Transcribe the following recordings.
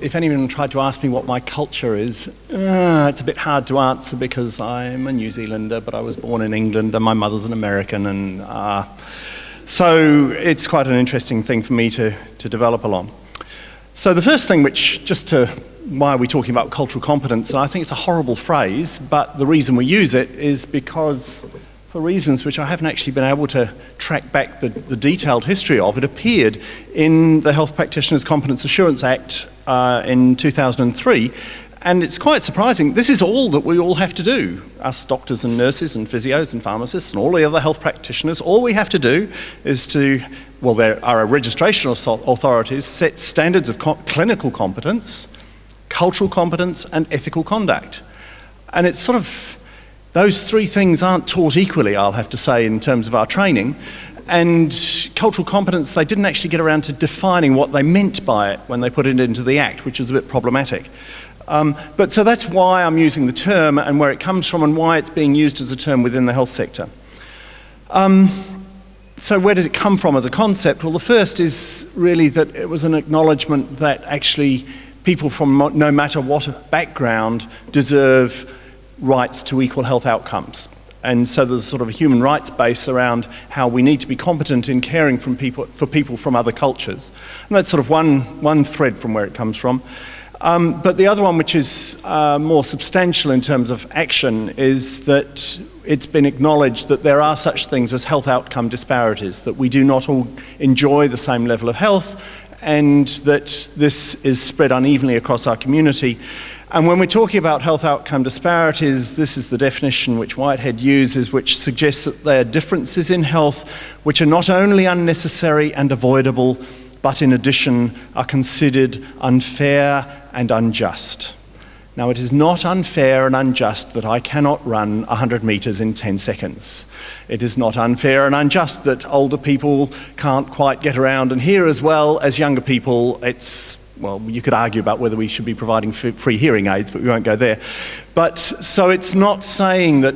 If anyone tried to ask me what my culture is, it's a bit hard to answer because I'm a New Zealander, but I was born in England and my mother's an American, and so it's quite an interesting thing for me to develop along. So the first thing why are we talking about cultural competence? And I think it's a horrible phrase, but the reason we use it is because, for reasons which I haven't actually been able to track back the detailed history of, it appeared in the Health Practitioners Competence Assurance Act in 2003, and it's quite surprising. This is all that we all have to do, us doctors and nurses and physios and pharmacists and all the other health practitioners. All we have to do is there are registration authorities set standards of clinical competence, cultural competence and ethical conduct. And it's sort of, those three things aren't taught equally, I'll have to say, in terms of our training. And cultural competence, they didn't actually get around to defining what they meant by it when they put it into the Act, which is a bit problematic. But so that's why I'm using the term and where it comes from and why it's being used as a term within the health sector. So where did it come from as a concept? Well, the first is really that it was an acknowledgement that actually people from no matter what background deserve rights to equal health outcomes. And so there's sort of a human rights base around how we need to be competent in caring for people from other cultures. And that's sort of one thread from where it comes from. But the other one, which is more substantial in terms of action, is that it's been acknowledged that there are such things as health outcome disparities, that we do not all enjoy the same level of health, and that this is spread unevenly across our community. And when we're talking about health outcome disparities, this is the definition which Whitehead uses, which suggests that there are differences in health which are not only unnecessary and avoidable, but in addition are considered unfair and unjust. Now, it is not unfair and unjust that I cannot run 100 metres in 10 seconds. It is not unfair and unjust that older people can't quite get around and hear as well as younger people. Well, you could argue about whether we should be providing free hearing aids, but we won't go there. But so it's not saying that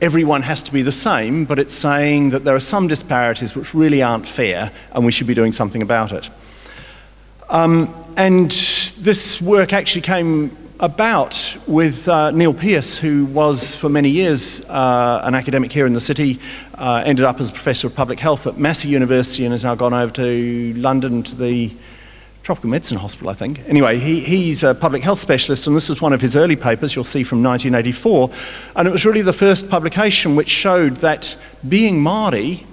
everyone has to be the same, but it's saying that there are some disparities which really aren't fair and we should be doing something about it. And this work actually came about with Neil Pearce, who was for many years an academic here in the city, ended up as a professor of public health at Massey University and has now gone over to London to the Tropical Medicine Hospital, I think. Anyway, he's a public health specialist, and this was one of his early papers, you'll see, from 1984. And it was really the first publication which showed that being Māori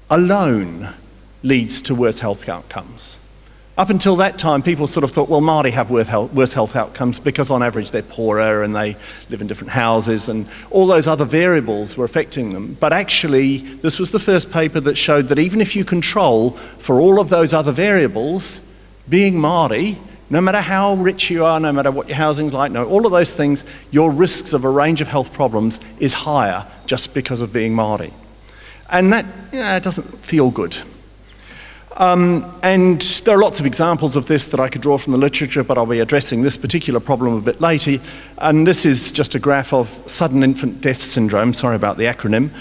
alone leads to worse health outcomes. Up until that time, people sort of thought, well, Māori have worse health outcomes because on average they're poorer and they live in different houses and all those other variables were affecting them. But actually, this was the first paper that showed that even if you control for all of those other variables, being Māori, no matter how rich you are, no matter what your housing's like, no, all of those things, your risks of a range of health problems is higher just because of being Māori. And that, it doesn't feel good. And there are lots of examples of this that I could draw from the literature, but I'll be addressing this particular problem a bit later. And this is just a graph of sudden infant death syndrome, sorry about the acronym.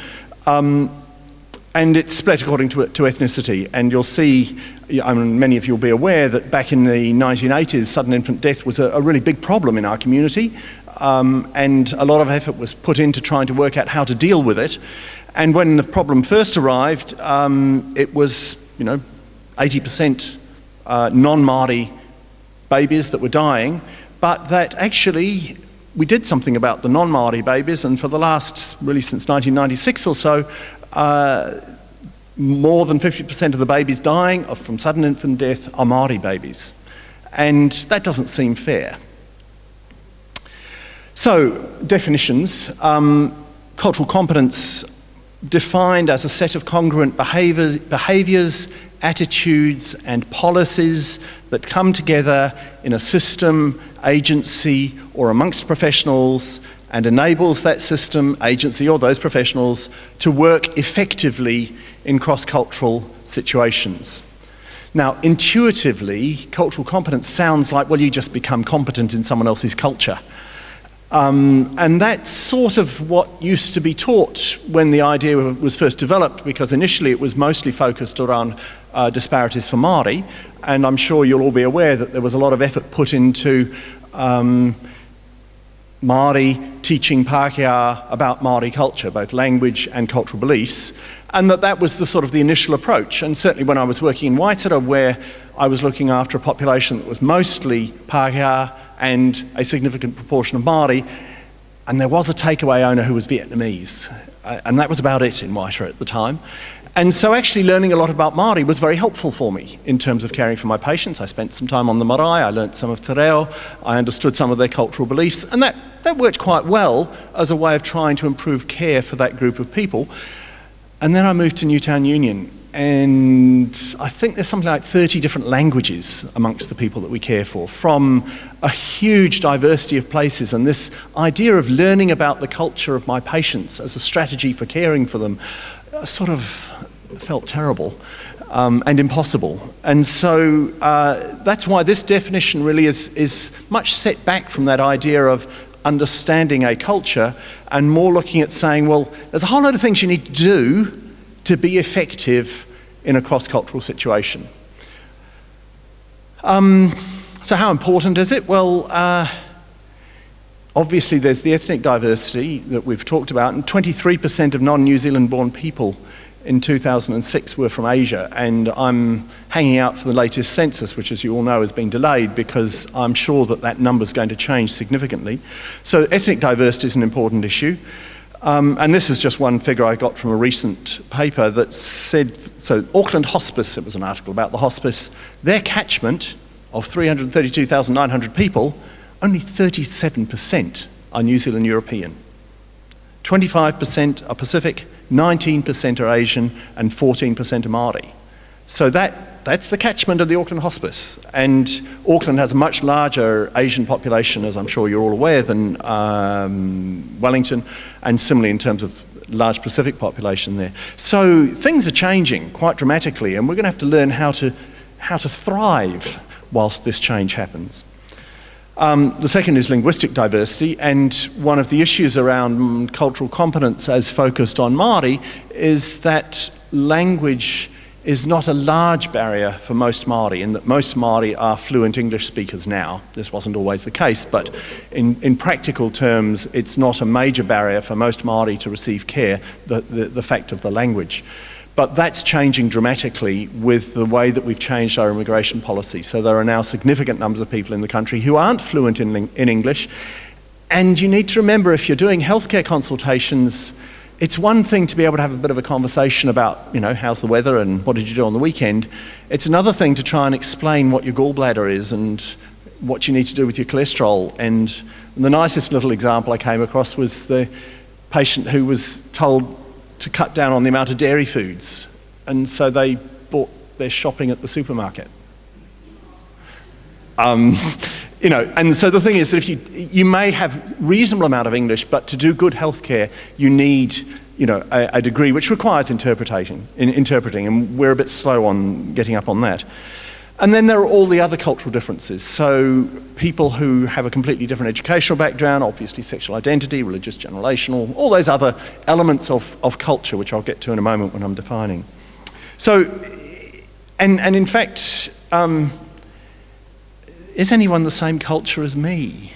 And it's split according to ethnicity. And you'll see, many of you will be aware that back in the 1980s, sudden infant death was a really big problem in our community. And a lot of effort was put into trying to work out how to deal with it. And when the problem first arrived, it was, 80% non-Māori babies that were dying, but that actually we did something about the non-Māori babies, and for the last, really since 1996 or so, more than 50% of the babies dying from sudden infant death are Māori babies. And that doesn't seem fair. So, definitions. Cultural competence defined as a set of congruent behaviours, attitudes and policies that come together in a system, agency or amongst professionals and enables that system, agency or those professionals to work effectively in cross-cultural situations. Now, intuitively, cultural competence sounds like, well, you just become competent in someone else's culture. And that's sort of what used to be taught when the idea was first developed, because initially it was mostly focused around disparities for Māori, and I'm sure you'll all be aware that there was a lot of effort put into Māori teaching Pākehā about Māori culture, both language and cultural beliefs, and that was the sort of the initial approach. And certainly when I was working in Waitara, where I was looking after a population that was mostly Pākehā and a significant proportion of Māori, and there was a takeaway owner who was Vietnamese, and that was about it in Waitara at the time. And so actually learning a lot about Māori was very helpful for me in terms of caring for my patients. I spent some time on the marae, I learnt some of te reo, I understood some of their cultural beliefs, and that worked quite well as a way of trying to improve care for that group of people. And then I moved to Newtown Union, and I think there's something like 30 different languages amongst the people that we care for, from a huge diversity of places. And this idea of learning about the culture of my patients as a strategy for caring for them sort of felt terrible and impossible. And so that's why this definition really is much set back from that idea of understanding a culture and more looking at saying, well, there's a whole lot of things you need to do to be effective in a cross-cultural situation. So how important is it? Well, obviously there's the ethnic diversity that we've talked about, and 23% of non-New Zealand born people in 2006 were from Asia, and I'm hanging out for the latest census, which, as you all know, has been delayed because I'm sure that number's going to change significantly. So ethnic diversity is an important issue. And this is just one figure I got from a recent paper that said, so Auckland Hospice, it was an article about the hospice, their catchment of 332,900 people, only 37% are New Zealand European. 25% are Pacific, 19% are Asian, and 14% are Māori. So that's the catchment of the Auckland Hospice. And Auckland has a much larger Asian population, as I'm sure you're all aware, than Wellington, and similarly in terms of large Pacific population there. So things are changing quite dramatically, and we're going to have to learn how to thrive whilst this change happens. The second is linguistic diversity, and one of the issues around cultural competence as focused on Māori is that language is not a large barrier for most Māori, in that most Māori are fluent English speakers now. This wasn't always the case, but in practical terms, it's not a major barrier for most Māori to receive care, the fact of the language. But that's changing dramatically with the way that we've changed our immigration policy. So there are now significant numbers of people in the country who aren't fluent in English. And you need to remember, if you're doing healthcare consultations, it's one thing to be able to have a bit of a conversation about, how's the weather and what did you do on the weekend. It's another thing to try and explain what your gallbladder is and what you need to do with your cholesterol. And the nicest little example I came across was the patient who was told to cut down on the amount of dairy foods, and so they bought their shopping at the supermarket. And so the thing is that if you may have reasonable amount of English, but to do good healthcare, you need, a degree which requires interpreting, and we're a bit slow on getting up on that. And then there are all the other cultural differences. So people who have a completely different educational background, obviously sexual identity, religious, generational, all those other elements of culture, which I'll get to in a moment when I'm defining. So, and in fact, is anyone the same culture as me?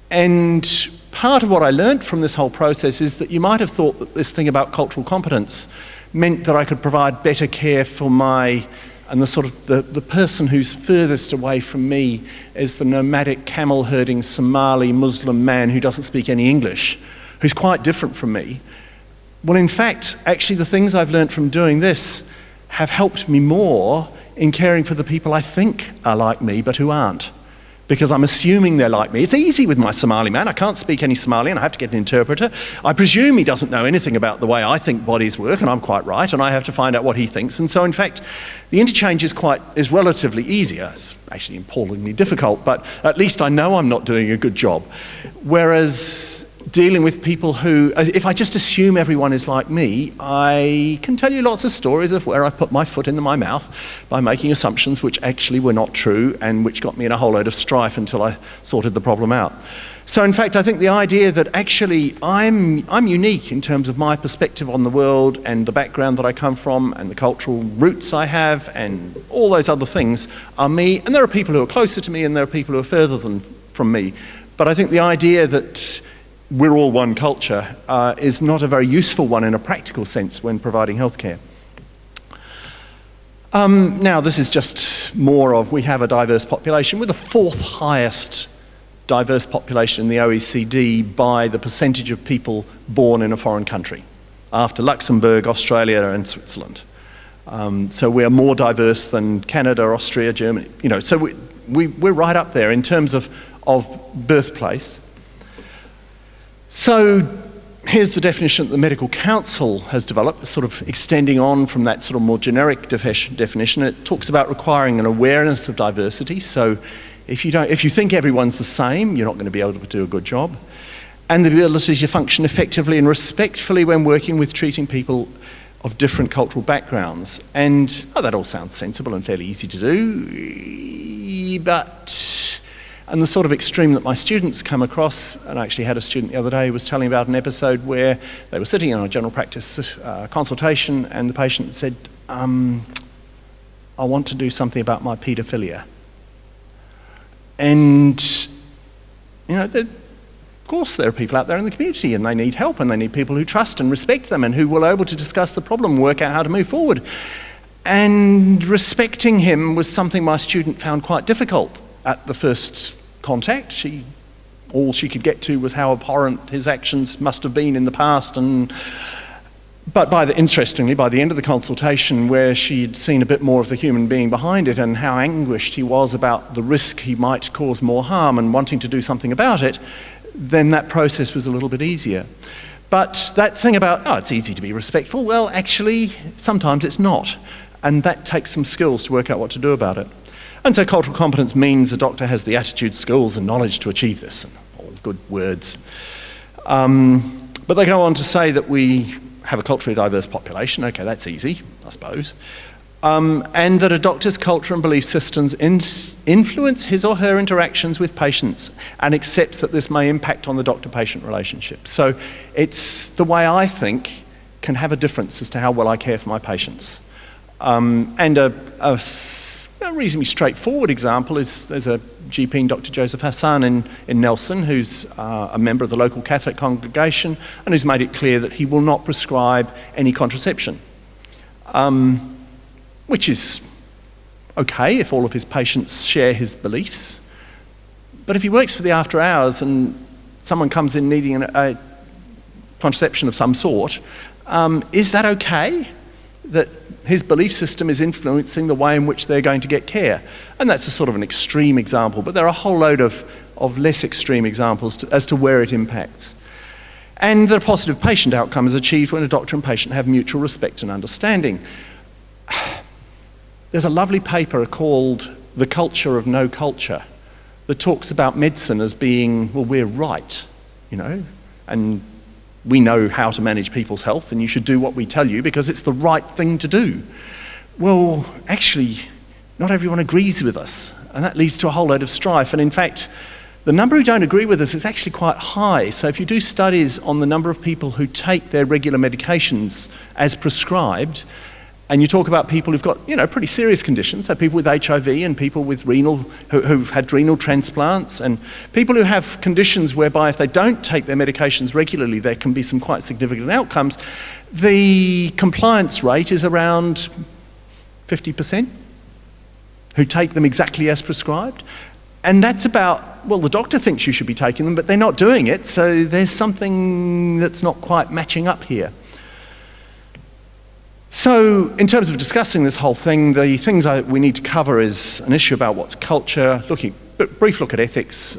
And part of what I learned from this whole process is that you might have thought that this thing about cultural competence meant that I could provide better care for and the sort of the person who's furthest away from me is the nomadic camel herding Somali Muslim man who doesn't speak any English, who's quite different from me. Well, in fact, actually the things I've learned from doing this have helped me more in caring for the people I think are like me but who aren't, because I'm assuming they're like me. It's easy with my Somali man. I can't speak any Somali and I have to get an interpreter. I presume he doesn't know anything about the way I think bodies work, and I'm quite right, and I have to find out what he thinks. And so in fact, the interchange is relatively easier. It's actually appallingly difficult, but at least I know I'm not doing a good job. Whereas dealing with people who, if I just assume everyone is like me, I can tell you lots of stories of where I've put my foot into my mouth by making assumptions which actually were not true and which got me in a whole load of strife until I sorted the problem out. So in fact, I think the idea that actually I'm unique in terms of my perspective on the world and the background that I come from and the cultural roots I have and all those other things are me. And there are people who are closer to me and there are people who are further from me. But I think the idea that we're all one culture is not a very useful one in a practical sense when providing healthcare. Now, this is just more of, we have a diverse population. We're the fourth highest diverse population in the OECD by the percentage of people born in a foreign country, after Luxembourg, Australia, and Switzerland. So we're more diverse than Canada, Austria, Germany. You know, so we're right up there in terms of birthplace. So here's the definition that the Medical Council has developed, sort of extending on from that sort of more generic definition. It talks about requiring an awareness of diversity. So if you think everyone's the same, you're not going to be able to do a good job. And the ability to function effectively and respectfully when working with treating people of different cultural backgrounds. And that all sounds sensible and fairly easy to do, but and the sort of extreme that my students come across, and I actually had a student the other day who was telling about an episode where they were sitting in a general practice consultation and the patient said, I want to do something about my paedophilia. And, you know, of course there are people out there in the community and they need help and they need people who trust and respect them and who will be able to discuss the problem and work out how to move forward. And respecting him was something my student found quite difficult at the first contact. All she could get to was how abhorrent his actions must have been in the past. But interestingly, by the end of the consultation, where she'd seen a bit more of the human being behind it and how anguished he was about the risk he might cause more harm and wanting to do something about it, then that process was a little bit easier. But that thing about, it's easy to be respectful, well, actually, sometimes it's not. And that takes some skills to work out what to do about it. And so cultural competence means a doctor has the attitude, skills, and knowledge to achieve this, and all good words. But they go on to say that we have a culturally diverse population. Okay, that's easy, I suppose. And that a doctor's culture and belief systems influence his or her interactions with patients and accepts that this may impact on the doctor-patient relationship. So it's the way I think can have a difference as to how well I care for my patients. And a reasonably straightforward example is there's a GP, Dr. Joseph Hassan in Nelson, who's a member of the local Catholic congregation and who's made it clear that he will not prescribe any contraception, which is okay if all of his patients share his beliefs. But if he works for the after hours and someone comes in needing a contraception of some sort, is that okay? That his belief system is influencing the way in which they're going to get care. And that's a sort of an extreme example, but there are a whole load of less extreme examples as to where it impacts. And the positive patient outcome is achieved when a doctor and patient have mutual respect and understanding. There's a lovely paper called The Culture of No Culture that talks about medicine as being, well, we're right, you know, and we know how to manage people's health and you should do what we tell you because it's the right thing to do. Well, actually, not everyone agrees with us, and that leads to a whole load of strife. And in fact, the number who don't agree with us is actually quite high. So if you do studies on the number of people who take their regular medications as prescribed, and you talk about people who've got, you know, pretty serious conditions, so people with HIV and people with who've had renal transplants, and people who have conditions whereby if they don't take their medications regularly, there can be some quite significant outcomes, the compliance rate is around 50% who take them exactly as prescribed. And that's about, well, the doctor thinks you should be taking them, but they're not doing it, so there's something that's not quite matching up here. So in terms of discussing this whole thing, the things we need to cover is an issue about what's culture, brief look at ethics,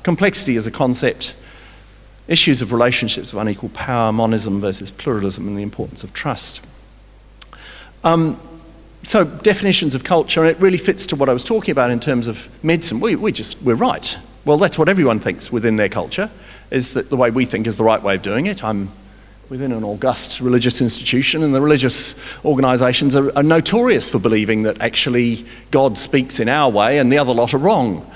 complexity as a concept, issues of relationships of unequal power, monism versus pluralism, and the importance of trust. So definitions of culture, and it really fits to what I was talking about in terms of medicine. We're right. Well, that's what everyone thinks within their culture, is that the way we think is the right way of doing it. I'm within an august religious institution, and the religious organisations are notorious for believing that actually God speaks in our way and the other lot are wrong.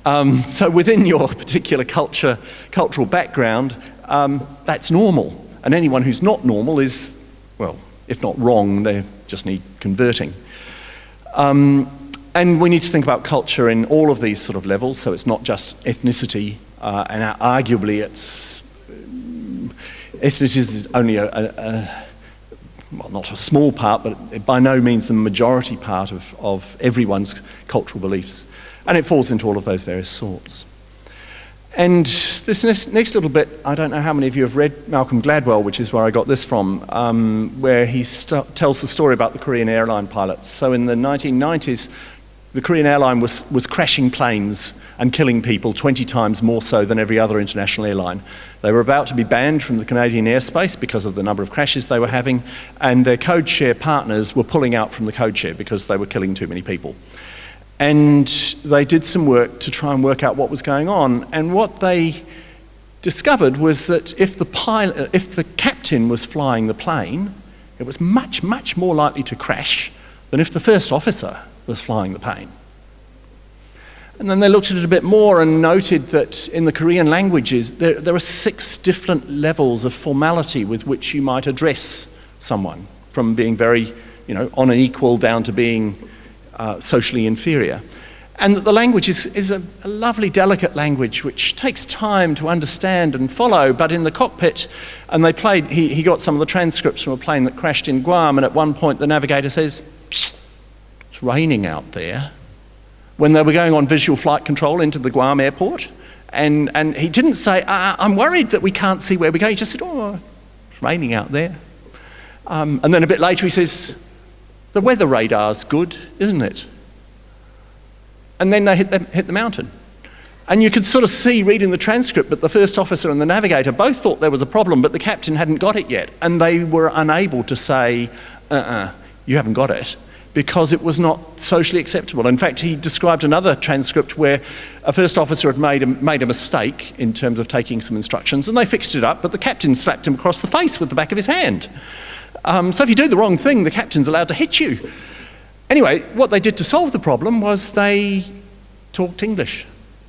So within your particular cultural background, that's normal. And anyone who's not normal is, well, if not wrong, they just need converting. And we need to think about culture in all of these sort of levels, so it's not just ethnicity, and arguably ethnicity is only well, not a small part, but by no means the majority part of everyone's cultural beliefs. And it falls into all of those various sorts. And this next little bit, I don't know how many of you have read Malcolm Gladwell, which is where I got this from, where he tells the story about the Korean airline pilots. So in the 1990s, the Korean airline was crashing planes and killing people 20 times more so than every other international airline. They were about to be banned from the Canadian airspace because of the number of crashes they were having, and their codeshare partners were pulling out from the codeshare because they were killing too many people. And they did some work to try and work out what was going on, and what they discovered was that if the captain was flying the plane, it was much, much more likely to crash than if the first officer was flying the plane. And then they looked at it a bit more and noted that in the Korean languages, there are 6 different levels of formality with which you might address someone, from being very, on an equal down to being socially inferior. And that the language is a lovely, delicate language which takes time to understand and follow, but in the cockpit, and they played, he got some of the transcripts from a plane that crashed in Guam, and at one point the navigator says, "It's raining out there," when they were going on visual flight control into the Guam airport. And he didn't say, "I'm worried that we can't see where we're going." He just said, "Oh, it's raining out there." And then a bit later he says, "The weather radar's good, isn't it?" And then they hit the mountain. And you could sort of see, reading the transcript, that the first officer and the navigator both thought there was a problem, but the captain hadn't got it yet. And they were unable to say, "You haven't got it," because it was not socially acceptable. In fact, he described another transcript where a first officer had made a mistake in terms of taking some instructions, and they fixed it up, but the captain slapped him across the face with the back of his hand. So if you do the wrong thing, the captain's allowed to hit you. Anyway, what they did to solve the problem was they talked English.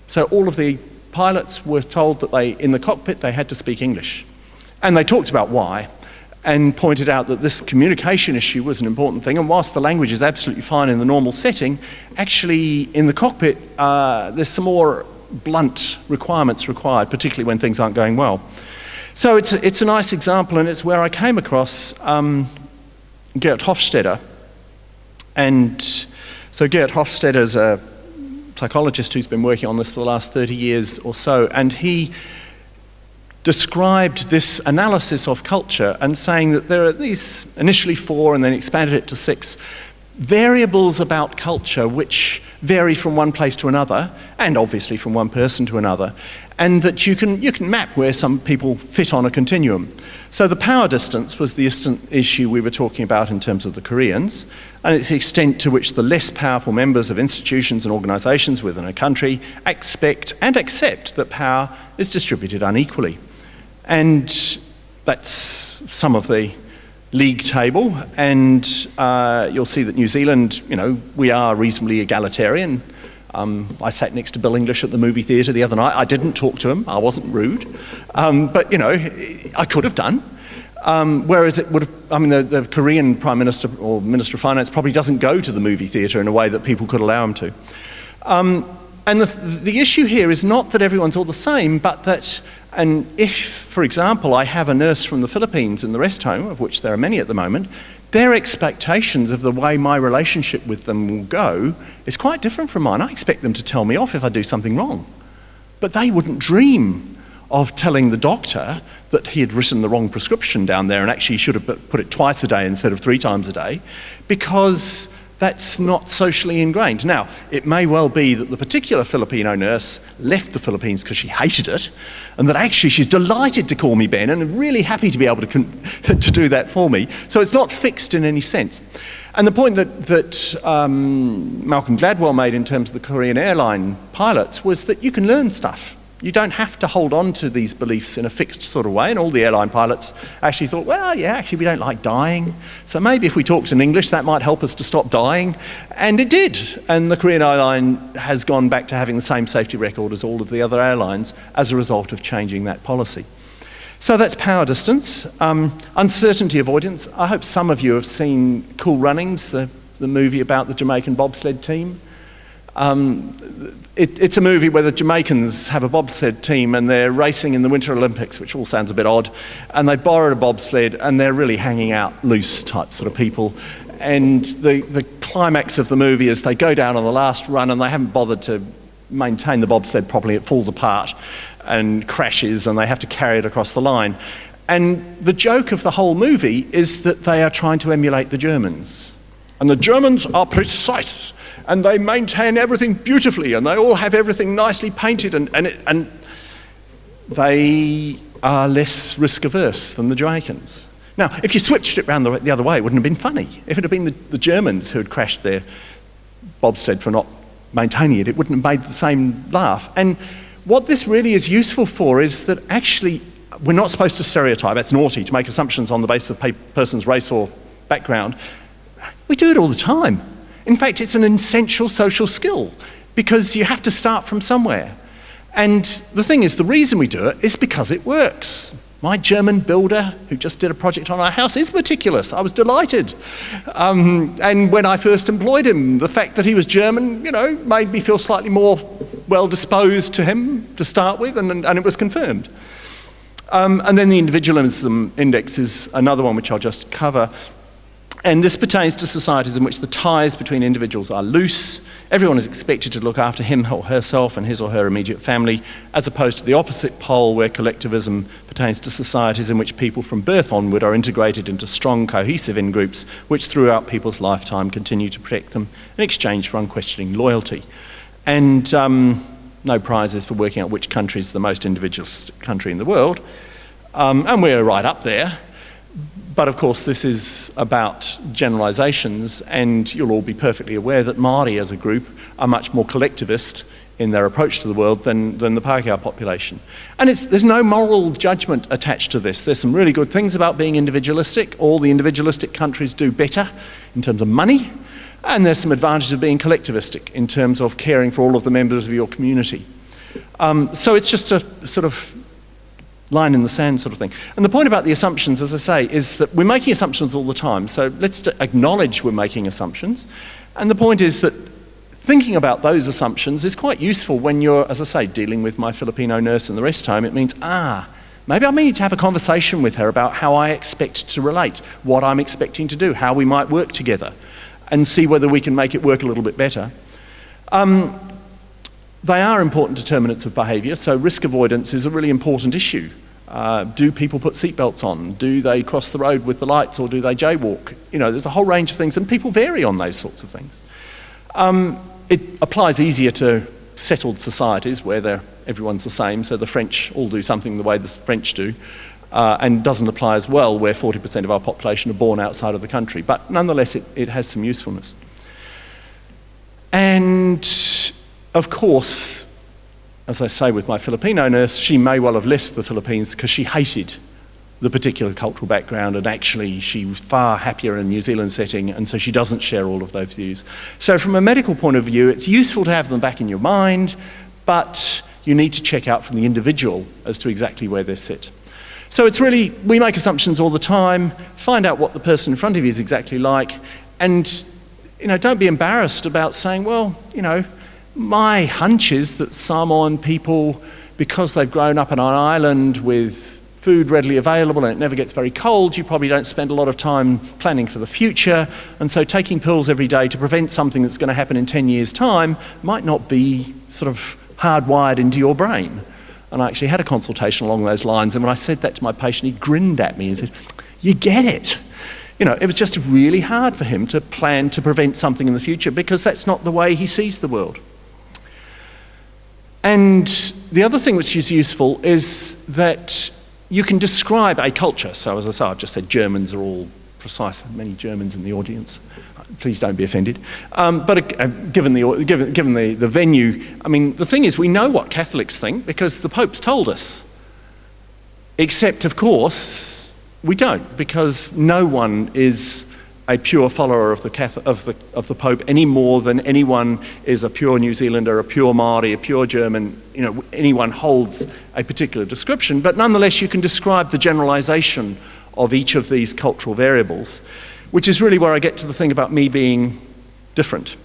So all of the pilots were told that in the cockpit, they had to speak English. And they talked about why, and pointed out that this communication issue was an important thing. And whilst the language is absolutely fine in the normal setting, actually in the cockpit, there's some more blunt requirements required, particularly when things aren't going well. So it's a nice example, and it's where I came across Gert Hofstede. And so Gert Hofstede is a psychologist who's been working on this for the last 30 years or so, and he described this analysis of culture and saying that there are these initially 4 and then expanded it to 6 variables about culture which vary from one place to another, and obviously from one person to another, and that you can map where some people fit on a continuum. So the power distance was the issue we were talking about in terms of the Koreans, and it's the extent to which the less powerful members of institutions and organisations within a country expect and accept that power is distributed unequally. And that's some of the league table, and you'll see that New Zealand, we are reasonably egalitarian. I sat next to Bill English at the movie theatre the other night. I didn't talk to him, I wasn't rude, but I could have done. Whereas it would have, the Korean Prime Minister or Minister of Finance probably doesn't go to the movie theatre in a way that people could allow him to. And the issue here is not that everyone's all the same, but that, and if, for example, I have a nurse from the Philippines in the rest home, of which there are many at the moment, their expectations of the way my relationship with them will go is quite different from mine. I expect them to tell me off if I do something wrong. But they wouldn't dream of telling the doctor that he had written the wrong prescription down there and actually should have put it twice a day instead of 3 times a day, because that's not socially ingrained. Now, it may well be that the particular Filipino nurse left the Philippines because she hated it, and that actually she's delighted to call me Ben and really happy to be able to do that for me. So it's not fixed in any sense. And the point that Malcolm Gladwell made in terms of the Korean airline pilots was that you can learn stuff You don't have to hold on to these beliefs in a fixed sort of way. And all the airline pilots actually thought, well, yeah, actually we don't like dying. So maybe if we talked in English, that might help us to stop dying. And it did. And the Korean airline has gone back to having the same safety record as all of the other airlines as a result of changing that policy. So that's power distance. Uncertainty avoidance. I hope some of you have seen Cool Runnings, the movie about the Jamaican bobsled team. It's a movie where the Jamaicans have a bobsled team and they're racing in the Winter Olympics, which all sounds a bit odd, and they borrowed a bobsled and they're really hanging out loose type sort of people. And the climax of the movie is they go down on the last run and they haven't bothered to maintain the bobsled properly. It falls apart and crashes and they have to carry it across the line. And the joke of the whole movie is that they are trying to emulate the Germans. And the Germans are precise. And they maintain everything beautifully, and they all have everything nicely painted, and they are less risk-averse than the Jamaicans. Now, if you switched it around the other way, it wouldn't have been funny. If it had been the Germans who had crashed their bobsled for not maintaining it, it wouldn't have made the same laugh. And what this really is useful for is that actually we're not supposed to stereotype. That's naughty, to make assumptions on the basis of a person's race or background. We do it all the time. In fact, it's an essential social skill because you have to start from somewhere. And the thing is, the reason we do it is because it works. My German builder, who just did a project on our house, is meticulous. I was delighted. And when I first employed him, the fact that he was German, made me feel slightly more well-disposed to him to start with, and it was confirmed. And then the individualism index is another one which I'll just cover. And this pertains to societies in which the ties between individuals are loose. Everyone is expected to look after him or herself and his or her immediate family, as opposed to the opposite pole where collectivism pertains to societies in which people from birth onward are integrated into strong, cohesive in-groups which throughout people's lifetime continue to protect them in exchange for unquestioning loyalty. And no prizes for working out which country is the most individualistic country in the world. And we're right up there. But of course, this is about generalisations, and you'll all be perfectly aware that Māori as a group are much more collectivist in their approach to the world than the Pākehā population. And there's no moral judgment attached to this. There's some really good things about being individualistic. All the individualistic countries do better in terms of money, and there's some advantage of being collectivistic in terms of caring for all of the members of your community. So it's just a sort of line in the sand sort of thing. And the point about the assumptions, as I say, is that we're making assumptions all the time. So let's acknowledge we're making assumptions. And the point is that thinking about those assumptions is quite useful when you're, as I say, dealing with my Filipino nurse and the rest home. It means, maybe I need to have a conversation with her about how I expect to relate, what I'm expecting to do, how we might work together, and see whether we can make it work a little bit better. They are important determinants of behaviour, so risk avoidance is a really important issue. Do people put seatbelts on? Do they cross the road with the lights, or do they jaywalk? There's a whole range of things, and people vary on those sorts of things. It applies easier to settled societies where everyone's the same, so the French all do something the way the French do, and doesn't apply as well where 40% of our population are born outside of the country. But nonetheless, it has some usefulness. And of course, as I say with my Filipino nurse, she may well have left the Philippines because she hated the particular cultural background, and actually she was far happier in a New Zealand setting, and so she doesn't share all of those views. So from a medical point of view, it's useful to have them back in your mind, but you need to check out from the individual as to exactly where they sit. So it's really, we make assumptions all the time, find out what the person in front of you is exactly like, and don't be embarrassed about saying, well, my hunch is that Samoan people, because they've grown up on an island with food readily available and it never gets very cold, you probably don't spend a lot of time planning for the future, and so taking pills every day to prevent something that's going to happen in 10 years' time might not be sort of hardwired into your brain. And I actually had a consultation along those lines, and when I said that to my patient, he grinned at me and said, "You get it." It was just really hard for him to plan to prevent something in the future because that's not the way he sees the world. And the other thing which is useful is that you can describe a culture. So as I say, I've just said Germans are all precise. Many Germans in the audience. Please don't be offended. But given the venue, I mean, the thing is, we know what Catholics think because the Pope's told us. Except, of course, we don't, because no one is a pure follower of the Pope any more than anyone is a pure New Zealander, a pure Maori, a pure German. You know, anyone holds a particular description, but nonetheless, you can describe the generalisation of each of these cultural variables, which is really where I get to the thing about me being different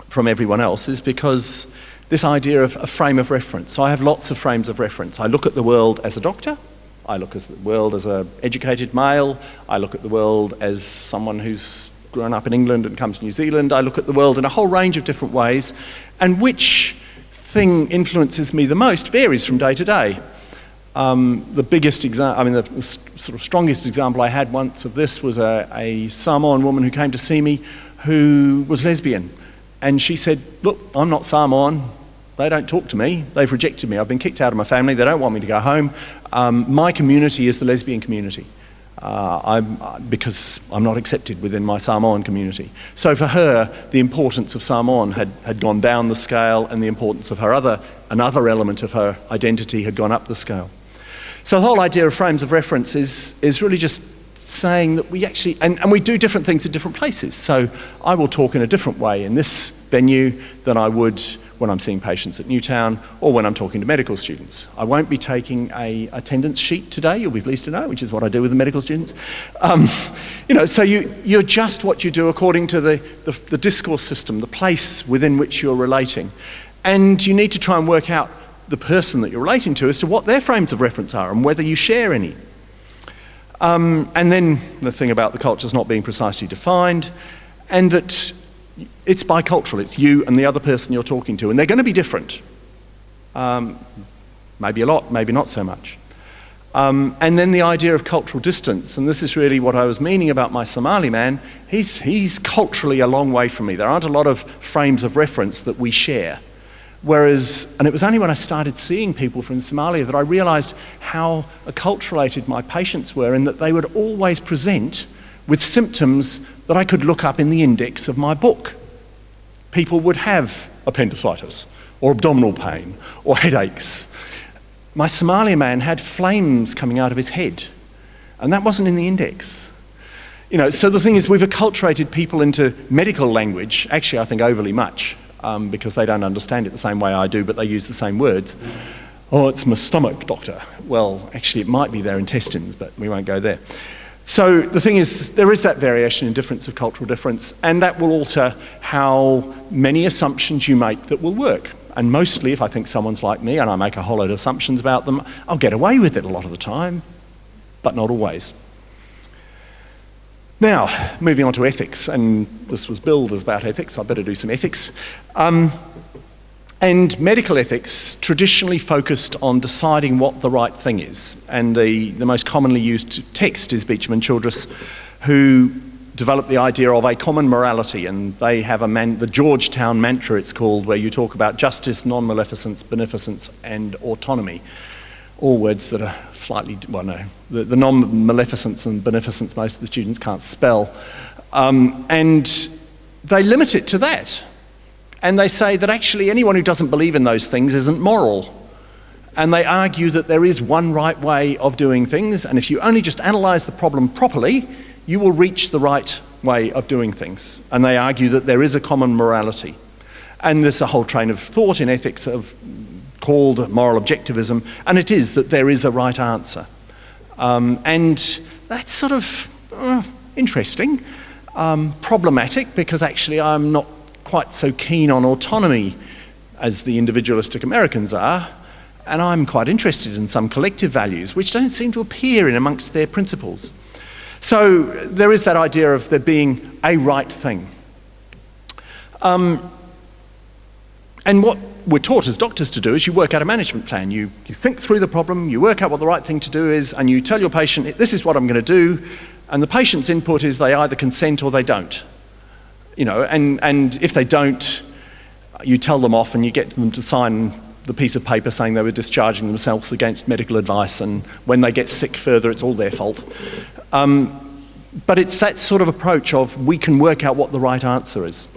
from everyone else, is because this idea of a frame of reference. So I have lots of frames of reference. I look at the world as a doctor. I look at the world as an educated male. I look at the world as someone who's grown up in England and comes to New Zealand. I look at the world in a whole range of different ways. And which thing influences me the most varies from day to day. The biggest example, I mean, the sort of strongest example I had once of this was a Samoan woman who came to see me who was lesbian. And she said, look, I'm not Samoan. They don't talk to me. They've rejected me. I've been kicked out of my family. They don't want me to go home. My community is the lesbian community because I'm not accepted within my Samoan community. So for her, the importance of Samoan had gone down the scale, and the importance of her another element of her identity had gone up the scale. So the whole idea of frames of reference is really just saying that we actually, and we do different things at different places. So I will talk in a different way in this venue than I would when I'm seeing patients at Newtown or when I'm talking to medical students. I won't be taking a attendance sheet today, you'll be pleased to know, which is what I do with the medical students. So you adjust what you do according to the discourse system, the place within which you're relating. And you need to try and work out the person that you're relating to as to what their frames of reference are and whether you share any. And then the thing about the cultures not being precisely defined, and that it's bicultural, it's you and the other person you're talking to, and they're going to be different. Maybe a lot, maybe not so much. And then the idea of cultural distance, and this is really what I was meaning about my Somali man. He's culturally a long way from me. There aren't a lot of frames of reference that we share. Whereas, and it was only when I started seeing people from Somalia that I realised how acculturated my patients were, in that they would always present with symptoms that I could look up in the index of my book. People would have appendicitis, or abdominal pain, or headaches. My Somali man had flames coming out of his head, and that wasn't in the index. So the thing is, we've acculturated people into medical language, actually I think overly much, because they don't understand it the same way I do, but they use the same words. Oh, it's my stomach, doctor. Well, actually it might be their intestines, but we won't go there. So the thing is, there is that variation in difference of cultural difference, and that will alter how many assumptions you make that will work. And mostly, if I think someone's like me and I make a whole load of assumptions about them, I'll get away with it a lot of the time, but not always. Now, moving on to ethics, and this was billed as about ethics, I better do some ethics. And medical ethics traditionally focused on deciding what the right thing is. And the most commonly used text is Beecham and Childress, who developed the idea of a common morality. And they have the Georgetown mantra, it's called, where you talk about justice, non-maleficence, beneficence, and autonomy. All words that are slightly, the non-maleficence and beneficence most of the students can't spell. And they limit it to that. And they say that actually anyone who doesn't believe in those things isn't moral. And they argue that there is one right way of doing things, and if you only just analyse the problem properly, you will reach the right way of doing things. And they argue that there is a common morality. And there's a whole train of thought in ethics called moral objectivism, and it is that there is a right answer. And that's sort of interesting, problematic, because actually I'm not quite so keen on autonomy as the individualistic Americans are, and I'm quite interested in some collective values which don't seem to appear in amongst their principles. So there is that idea of there being a right thing. And what we're taught as doctors to do is you work out a management plan. You think through the problem, you work out what the right thing to do is, and you tell your patient, this is what I'm going to do, and the patient's input is they either consent or they don't. And if they don't, you tell them off and you get them to sign the piece of paper saying they were discharging themselves against medical advice, and when they get sick further, it's all their fault. But it's that sort of approach of we can work out what the right answer is.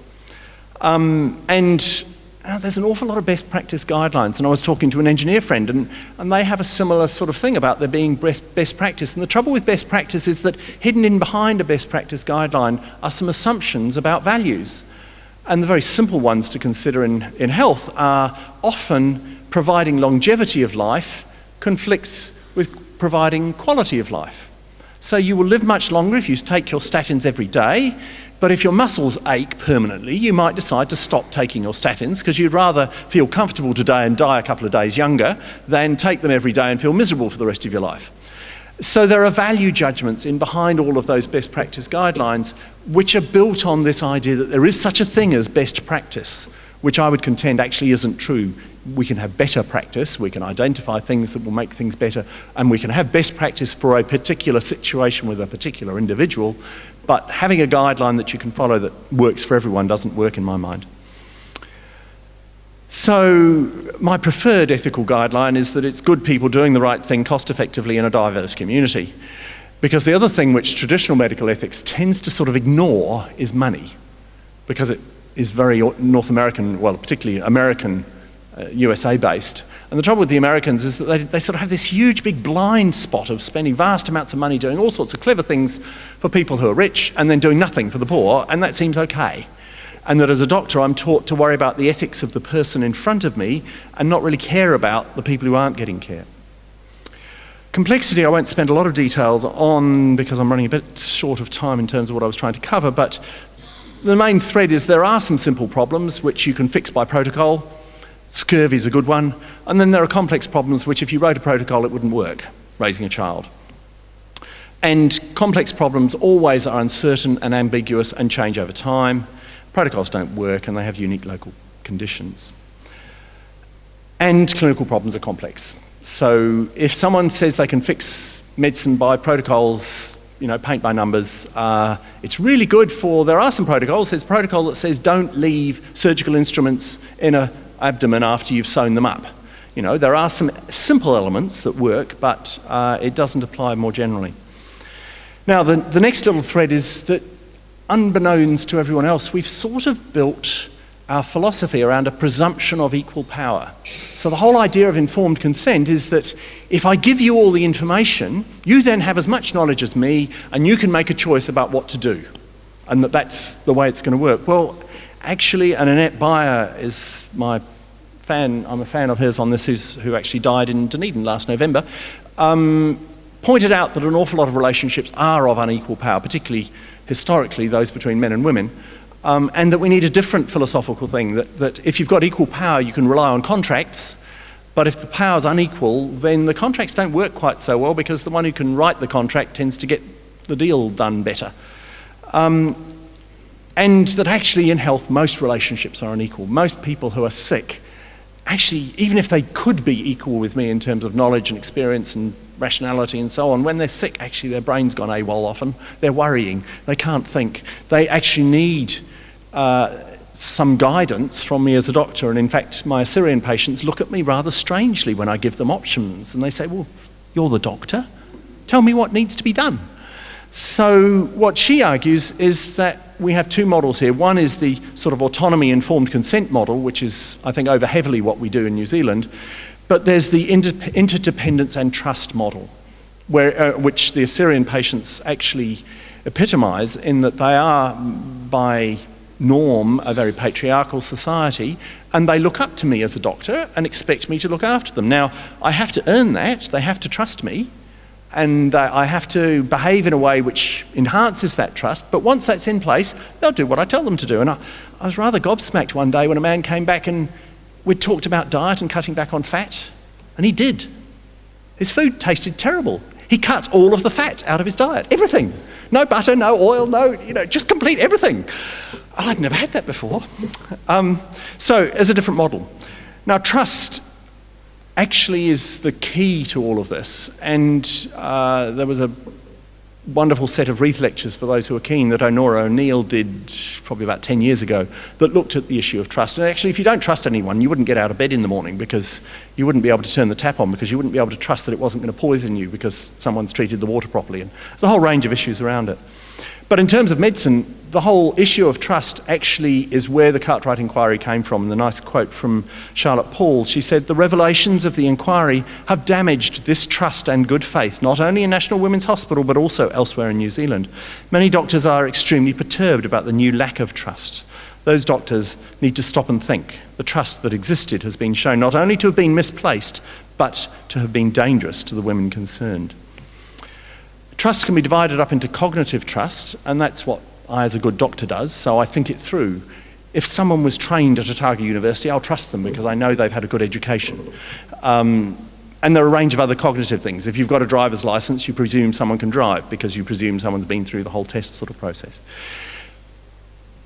There's an awful lot of best practice guidelines, and I was talking to an engineer friend, and they have a similar sort of thing about there being best practice. And the trouble with best practice is that hidden in behind a best practice guideline are some assumptions about values. And the very simple ones to consider in health are often providing longevity of life conflicts with providing quality of life. So you will live much longer if you take your statins every day, but if your muscles ache permanently, you might decide to stop taking your statins because you'd rather feel comfortable today and die a couple of days younger than take them every day and feel miserable for the rest of your life. So there are value judgments in behind all of those best practice guidelines which are built on this idea that there is such a thing as best practice, which I would contend actually isn't true. We can have better practice, we can identify things that will make things better, and we can have best practice for a particular situation with a particular individual, but having a guideline that you can follow that works for everyone doesn't work in my mind. So my preferred ethical guideline is that it's good people doing the right thing cost effectively in a diverse community. Because the other thing which traditional medical ethics tends to sort of ignore is money, because it is very North American, well, particularly American, USA based. And the trouble with the Americans is that they sort of have this huge big blind spot of spending vast amounts of money doing all sorts of clever things for people who are rich and then doing nothing for the poor, and that seems okay. And that as a doctor I'm taught to worry about the ethics of the person in front of me and not really care about the people who aren't getting care. Complexity I won't spend a lot of details on because I'm running a bit short of time in terms of what I was trying to cover, but the main thread is there are some simple problems which you can fix by protocol. Scurvy is a good one. And then there are complex problems which if you wrote a protocol it wouldn't work, raising a child. And complex problems always are uncertain and ambiguous and change over time. Protocols don't work and they have unique local conditions. And clinical problems are complex. So if someone says they can fix medicine by protocols, paint by numbers, it's really good for, there are some protocols. There's a protocol that says don't leave surgical instruments in an abdomen after you've sewn them up. There are some simple elements that work, but it doesn't apply more generally. Now, the next little thread is that unbeknownst to everyone else, we've sort of built our philosophy around a presumption of equal power. So the whole idea of informed consent is that if I give you all the information, you then have as much knowledge as me, and you can make a choice about what to do. And that's the way it's going to work. Well, actually, and Annette Beyer is my fan, I'm a fan of hers on this, who actually died in Dunedin last November, pointed out that an awful lot of relationships are of unequal power, particularly historically those between men and women, and that we need a different philosophical thing, that if you've got equal power you can rely on contracts, but if the power's unequal then the contracts don't work quite so well because the one who can write the contract tends to get the deal done better. And that actually in health most relationships are unequal. Most people who are sick, actually even if they could be equal with me in terms of knowledge and experience and rationality and so on, when they're sick actually their brain's gone AWOL often, they're worrying, they can't think, they actually need some guidance from me as a doctor. And in fact my Assyrian patients look at me rather strangely when I give them options and they say, well, you're the doctor, tell me what needs to be done. So what she argues is that we have two models here. One is the sort of autonomy informed consent model, which is I think over heavily what we do in New Zealand. But there's the interdependence and trust model, which the Assyrian patients actually epitomise in that they are, by norm, a very patriarchal society, and they look up to me as a doctor and expect me to look after them. Now, I have to earn that, they have to trust me, and I have to behave in a way which enhances that trust, but once that's in place, they'll do what I tell them to do. And I was rather gobsmacked one day when a man came back and we'd talked about diet and cutting back on fat, and he did. His food tasted terrible. He cut all of the fat out of his diet, everything. No butter, no oil, just complete everything. I'd never had that before. So, as a different model. Now, trust actually is the key to all of this, and there was a wonderful set of Wreath lectures for those who are keen that Honora O'Neill did probably about 10 years ago that looked at the issue of trust. And actually if you don't trust anyone you wouldn't get out of bed in the morning because you wouldn't be able to turn the tap on because you wouldn't be able to trust that it wasn't going to poison you because someone's treated the water properly, and there's a whole range of issues around it. But in terms of medicine, the whole issue of trust actually is where the Cartwright inquiry came from. The nice quote from Charlotte Paul, she said, "The revelations of the inquiry have damaged this trust and good faith, not only in National Women's Hospital, but also elsewhere in New Zealand. Many doctors are extremely perturbed about the new lack of trust. Those doctors need to stop and think. The trust that existed has been shown not only to have been misplaced, but to have been dangerous to the women concerned." Trust can be divided up into cognitive trust, and that's what I, as a good doctor, does, so I think it through. If someone was trained at Otago University, I'll trust them because I know they've had a good education. And there are a range of other cognitive things. If you've got a driver's license, you presume someone can drive because you presume someone's been through the whole test sort of process.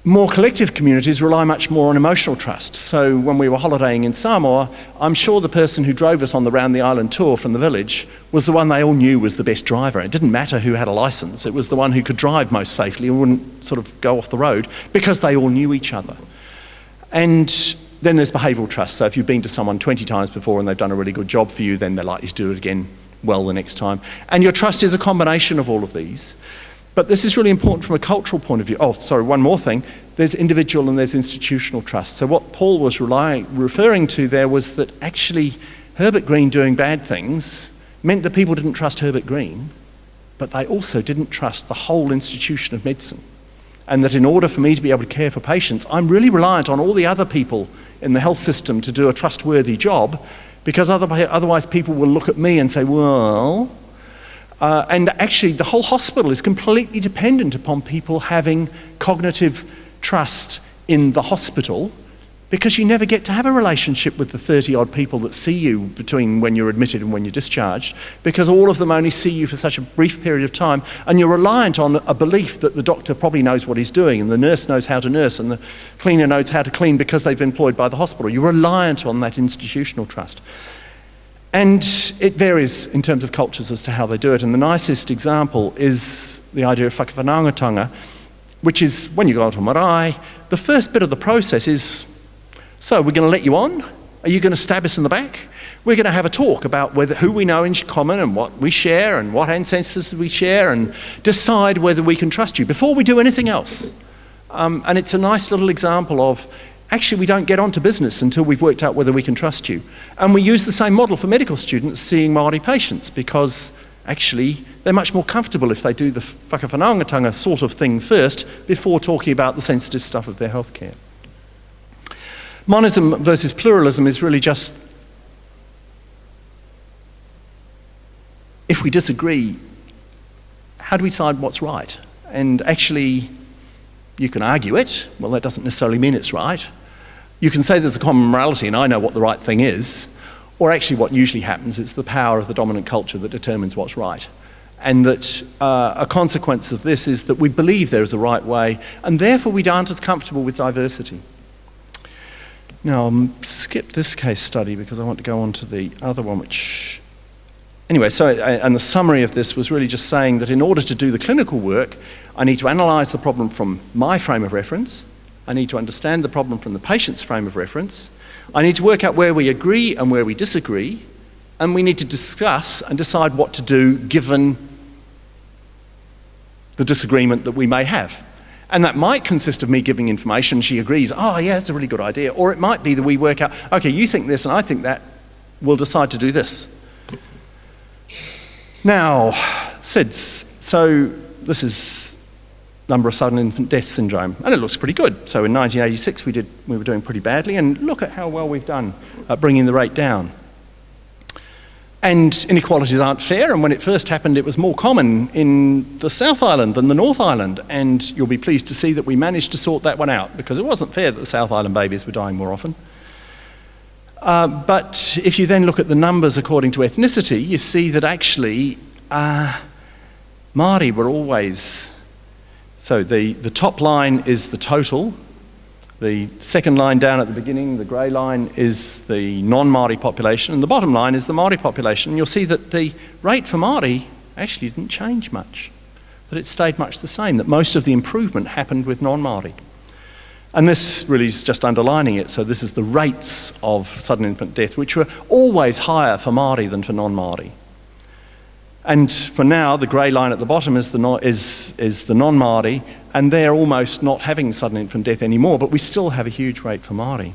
More collective communities rely much more on emotional trust. So when we were holidaying in Samoa, I'm sure the person who drove us on the round the island tour from the village was the one they all knew was the best driver. It didn't matter who had a license, it was the one who could drive most safely and wouldn't sort of go off the road because they all knew each other. And then there's behavioural trust. So if you've been to someone 20 times before and they've done a really good job for you, then they're likely to do it again well the next time. And your trust is a combination of all of these. But this is really important from a cultural point of view. Oh, sorry, one more thing. There's individual and there's institutional trust. So what Paul was referring to there was that actually Herbert Green doing bad things meant that people didn't trust Herbert Green, but they also didn't trust the whole institution of medicine. And that in order for me to be able to care for patients, I'm really reliant on all the other people in the health system to do a trustworthy job, because otherwise people will look at me and say, well... and actually the whole hospital is completely dependent upon people having cognitive trust in the hospital, because you never get to have a relationship with the 30-odd people that see you between when you're admitted and when you're discharged, because all of them only see you for such a brief period of time, and you're reliant on a belief that the doctor probably knows what he's doing, and the nurse knows how to nurse, and the cleaner knows how to clean because they've been employed by the hospital. You're reliant on that institutional trust. And it varies in terms of cultures as to how they do it, and the nicest example is the idea of whakawhanaungatanga, which is when you go to a marae, the first bit of the process is, so we're going to let you on? Are you going to stab us in the back? We're going to have a talk about who we know in common and what we share and what ancestors we share, and decide whether we can trust you before we do anything else. And it's a nice little example of, actually we don't get on to business until we've worked out whether we can trust you. And we use the same model for medical students seeing Māori patients, because actually they're much more comfortable if they do the whakawhanaungatanga sort of thing first before talking about the sensitive stuff of their healthcare. Monism versus pluralism is really just, if we disagree, how do we decide what's right? And actually, you can argue it. Well, that doesn't necessarily mean it's right. You can say there's a common morality and I know what the right thing is, or actually what usually happens is the power of the dominant culture that determines what's right. And that a consequence of this is that we believe there is a right way, and therefore we aren't as comfortable with diversity. Now, I'll skip this case study because I want to go on to the other one, which... Anyway, so, and the summary of this was really just saying that in order to do the clinical work, I need to analyse the problem from my frame of reference, I need to understand the problem from the patient's frame of reference, I need to work out where we agree and where we disagree, and we need to discuss and decide what to do given the disagreement that we may have. And that might consist of me giving information, she agrees, oh yeah, that's a really good idea, or it might be that we work out, okay, you think this and I think that, we'll decide to do this. Now, SIDS, so this is number of sudden infant death syndrome, and it looks pretty good. So in 1986 we were doing pretty badly, and look at how well we've done at bringing the rate down. And inequalities aren't fair, and when it first happened it was more common in the South Island than the North Island, and you'll be pleased to see that we managed to sort that one out, because it wasn't fair that the South Island babies were dying more often. But if you then look at the numbers according to ethnicity, you see that actually Māori were always... So the top line is the total, the second line down at the beginning, the grey line, is the non-Māori population, and the bottom line is the Māori population. And you'll see that the rate for Māori actually didn't change much, that it stayed much the same, that most of the improvement happened with non-Māori. And this really is just underlining it. So this is the rates of sudden infant death, which were always higher for Māori than for non-Māori. And for now, the grey line at the bottom is the non-Māori, and they're almost not having sudden infant death anymore, but we still have a huge rate for Māori.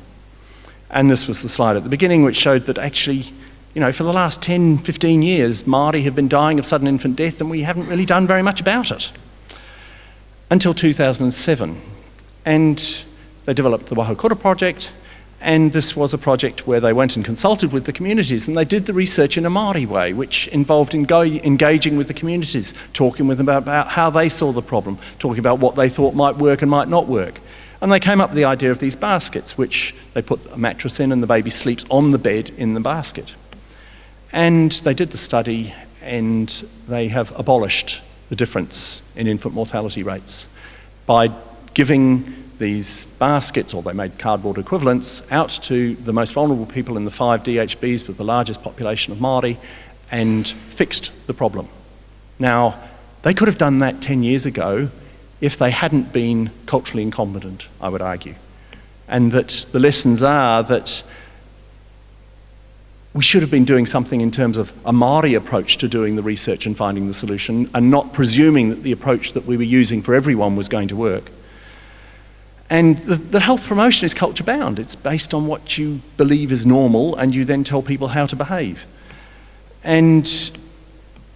And this was the slide at the beginning, which showed that actually, for the last 10, 15 years, Māori have been dying of sudden infant death, and we haven't really done very much about it. Until 2007. And they developed the Wahakura project, and this was a project where they went and consulted with the communities, and they did the research in a Māori way, which involved engaging with the communities, talking with them about how they saw the problem, talking about what they thought might work and might not work. And they came up with the idea of these baskets, which they put a mattress in and the baby sleeps on the bed in the basket. And they did the study, and they have abolished the difference in infant mortality rates by giving these baskets, or they made cardboard equivalents, out to the most vulnerable people in the 5 DHBs with the largest population of Māori, and fixed the problem. Now, they could have done that 10 years ago if they hadn't been culturally incompetent, I would argue. And that the lessons are that we should have been doing something in terms of a Māori approach to doing the research and finding the solution, and not presuming that the approach that we were using for everyone was going to work. And the health promotion is culture bound. It's based on what you believe is normal, and you then tell people how to behave. And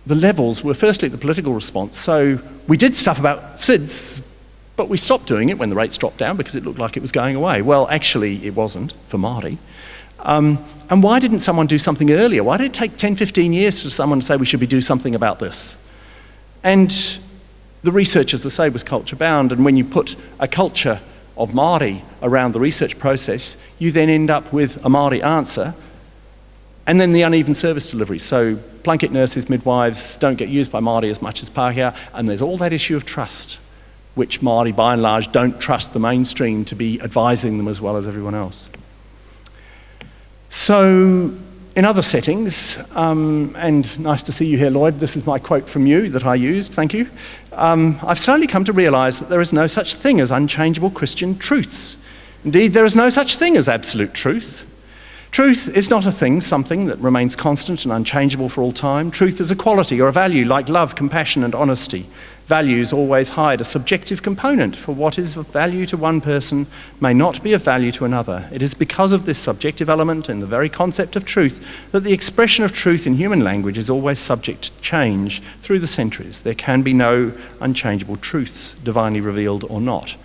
the levels were firstly the political response. So we did stuff about SIDS, but we stopped doing it when the rates dropped down because it looked like it was going away. Well, actually, it wasn't for Māori. And why didn't someone do something earlier? Why did it take 10, 15 years for someone to say we should be doing something about this? And the research, as I say, was culture bound, and when you put a culture of Māori around the research process, you then end up with a Māori answer, and then the uneven service delivery. So blanket nurses, midwives don't get used by Māori as much as Pākehā, and there's all that issue of trust, which Māori by and large don't trust the mainstream to be advising them as well as everyone else. So in other settings, and nice to see you here, Lloyd, this is my quote from you that I used, thank you. I've slowly come to realise that there is no such thing as unchangeable Christian truths. Indeed, there is no such thing as absolute truth. Truth is not a thing, something that remains constant and unchangeable for all time. Truth is a quality or a value like love, compassion and honesty. Values always hide a subjective component, for what is of value to one person may not be of value to another. It is because of this subjective element in the very concept of truth that the expression of truth in human language is always subject to change through the centuries. There can be no unchangeable truths, divinely revealed or not.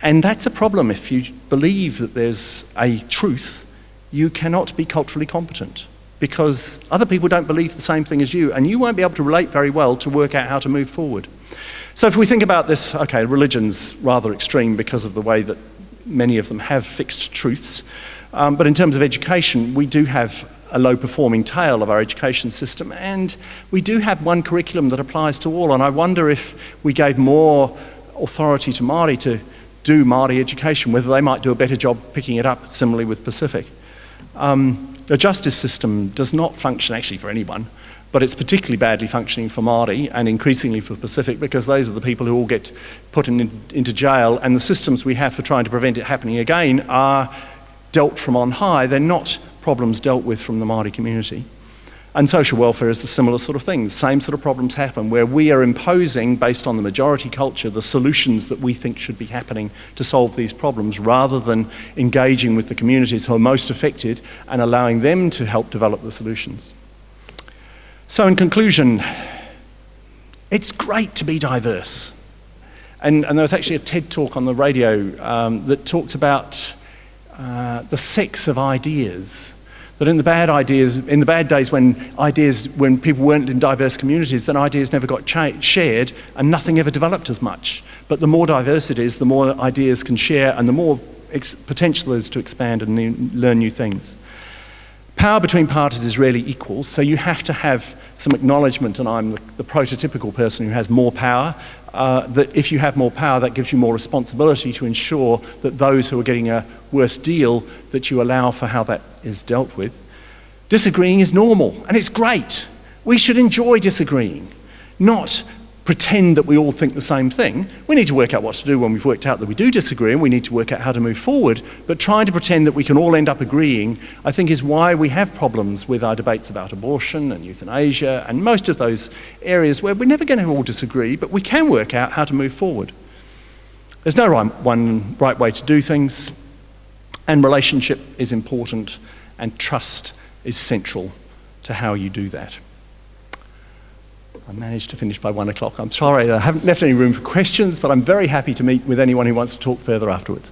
And that's a problem. If you believe that there's a truth, you cannot be culturally competent, because other people don't believe the same thing as you, and you won't be able to relate very well to work out how to move forward. So if we think about this, okay, religion's rather extreme because of the way that many of them have fixed truths, but in terms of education, we do have a low-performing tail of our education system, and we do have one curriculum that applies to all, and I wonder if we gave more authority to Māori to do Māori education, whether they might do a better job picking it up, similarly with Pacific. The justice system does not function actually for anyone, but it's particularly badly functioning for Māori and increasingly for Pacific, because those are the people who all get put into jail, and the systems we have for trying to prevent it happening again are dealt from on high. They're not problems dealt with from the Māori community. And social welfare is a similar sort of thing. The same sort of problems happen where we are imposing, based on the majority culture, the solutions that we think should be happening to solve these problems, rather than engaging with the communities who are most affected and allowing them to help develop the solutions. So in conclusion, it's great to be diverse. And there was actually a TED talk on the radio that talked about the sex of ideas. That in the bad days when people weren't in diverse communities, then ideas never got shared and nothing ever developed as much. But the more diverse it is, the more ideas can share and the more potential there is to expand and learn new things. Power between parties is really equal, so you have to have some acknowledgement, and I'm the prototypical person who has more power, that if you have more power, that gives you more responsibility to ensure that those who are getting a worse deal, that you allow for how that is dealt with. Disagreeing is normal, and it's great. We should enjoy disagreeing, not pretend that we all think the same thing. We need to work out what to do when we've worked out that we do disagree, and we need to work out how to move forward. But trying to pretend that we can all end up agreeing, I think, is why we have problems with our debates about abortion and euthanasia and most of those areas where we're never going to all disagree, but we can work out how to move forward. There's no one right way to do things, and relationship is important, and trust is central to how you do that. I managed to finish by 1 o'clock. I'm sorry I haven't left any room for questions, but I'm very happy to meet with anyone who wants to talk further afterwards.